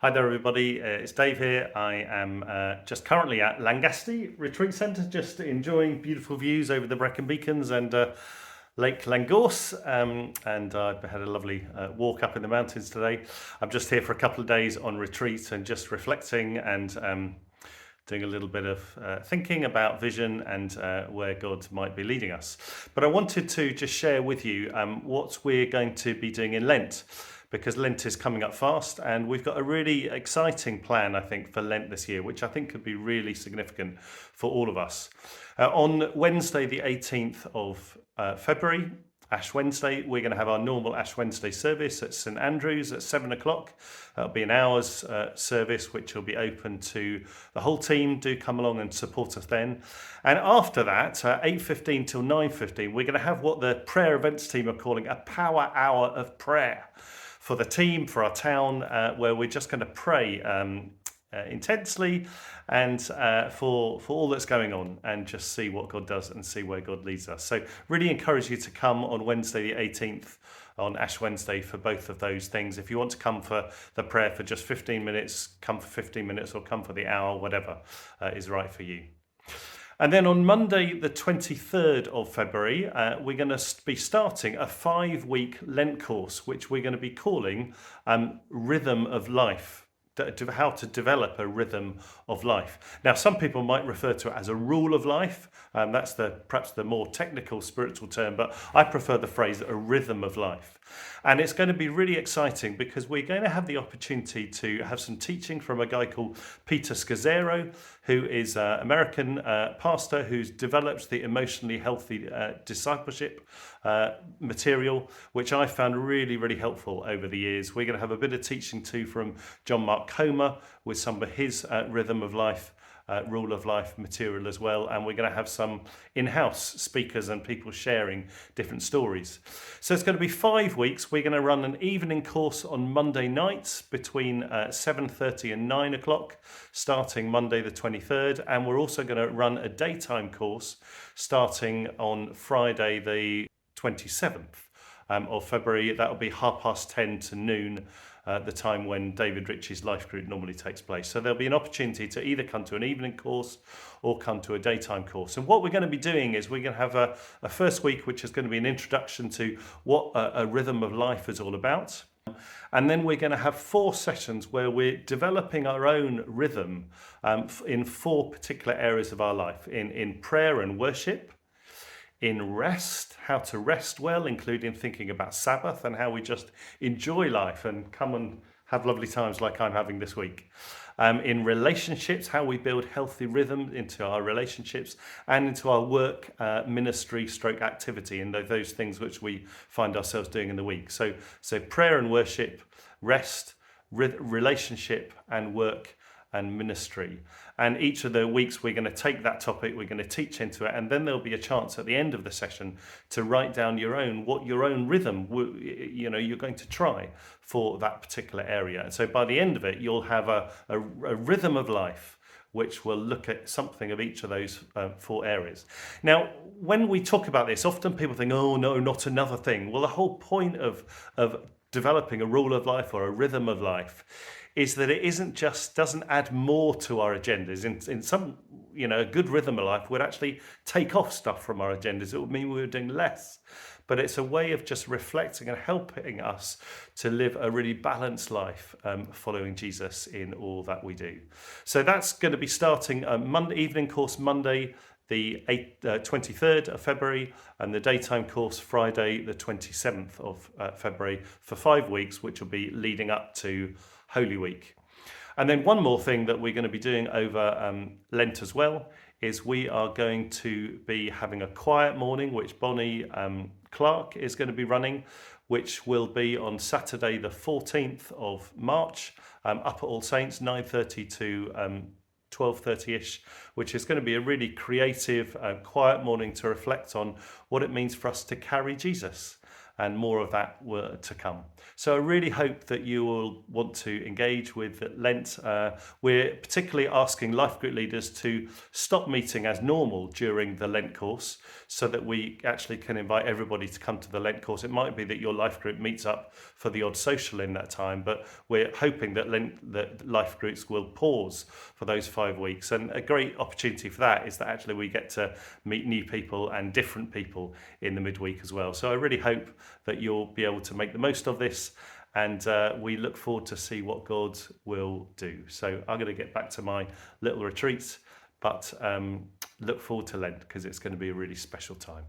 Hi there, everybody. It's Dave here. I am just currently at Langasti Retreat Centre, just enjoying beautiful views over the Brecon Beacons and Lake Langorse. And I've had a lovely walk up in the mountains today. I'm just here for a couple of days on retreat and just reflecting and doing a little bit of thinking about vision and where God might be leading us. But I wanted to just share with you what we're going to be doing in Lent, because Lent is coming up fast and we've got a really exciting plan, I think, for Lent this year, which I think could be really significant for all of us. On Wednesday, the 18th of February, Ash Wednesday, we're going to have our normal Ash Wednesday service at St Andrews at 7 o'clock. That'll be an hour's service, which will be open to the whole team. Do come along and support us then. And after that, 8:15 till 9:15, we're going to have what the prayer events team are calling a power hour of prayer for the team, for our town, where we're just going to pray intensely and for all that's going on, and just see what God does and see where God leads us. So really encourage you to come on Wednesday the 18th, on Ash Wednesday, for both of those things. If you want to come for the prayer for just 15 minutes, come for 15 minutes, or come for the hour, whatever is right for you. And then on Monday, the 23rd of February, we're going to be starting a 5-week Lent course, which we're going to be calling Rhythm of Life. How to develop a rhythm of life. Now, some people might refer to it as a rule of life. That's perhaps the more technical spiritual term, but I prefer the phrase a rhythm of life. And it's going to be really exciting because we're going to have the opportunity to have some teaching from a guy called Peter Scazzero, who is an American pastor who's developed the emotionally healthy discipleship material, which I found really, really helpful over the years. We're going to have a bit of teaching too from John Mark Comer with some of his rhythm of life, rule of life material as well. And we're going to have some in-house speakers and people sharing different stories. So it's going to be 5 weeks. We're going to run an evening course on Monday nights between 7:30 and 9 o'clock, starting Monday the 23rd. And we're also going to run a daytime course starting on Friday the 27th of February. That will be 10:30 to noon, the time when David Ritchie's life group normally takes place. So there'll be an opportunity to either come to an evening course or come to a daytime course. And what we're going to be doing is we're going to have a first week, which is going to be an introduction to what a rhythm of life is all about. And then we're going to have 4 sessions where we're developing our own rhythm in 4 particular areas of our life, in prayer and worship, in rest, how to rest well, including thinking about Sabbath and how we just enjoy life and come and have lovely times like I'm having this week. In relationships, how we build healthy rhythm into our relationships and into our work, ministry, stroke activity, and those things which we find ourselves doing in the week. So prayer and worship, rest, relationship and work and ministry. And each of the weeks we're going to take that topic, we're going to teach into it, and then there'll be a chance at the end of the session to write down your own rhythm you're going to try for that particular area. And so by the end of it, you'll have a rhythm of life which will look at something of each of those 4 areas. Now, when we talk about this, often people think, oh no, not another thing. Well, the whole point of developing a rule of life or a rhythm of life is that it doesn't add more to our agendas. In some, a good rhythm of life would actually take off stuff from our agendas. It would mean we were doing less. But it's a way of just reflecting and helping us to live a really balanced life, following Jesus in all that we do. So that's going to be starting a Monday evening course, Monday the 23rd of February, and the daytime course Friday the 27th of February for 5 weeks, which will be leading up to Holy Week. And then one more thing that we're going to be doing over Lent as well is we are going to be having a quiet morning, which Bonnie Clark is going to be running, which will be on Saturday the 14th of March, up at All Saints, 9:30 to 12:30ish, which is going to be a really creative, quiet morning to reflect on what it means for us to carry Jesus. and more of that were to come. So I really hope that you will want to engage with Lent. We're particularly asking life group leaders to stop meeting as normal during the Lent course so that we actually can invite everybody to come to the Lent course. It might be that your life group meets up for the odd social in that time, but we're hoping that life groups will pause for those 5 weeks. And a great opportunity for that is that actually we get to meet new people and different people in the midweek as well. So I really hope that you'll be able to make the most of this, and we look forward to see what God will do. So I'm going to get back to my little retreat, but look forward to Lent because it's going to be a really special time.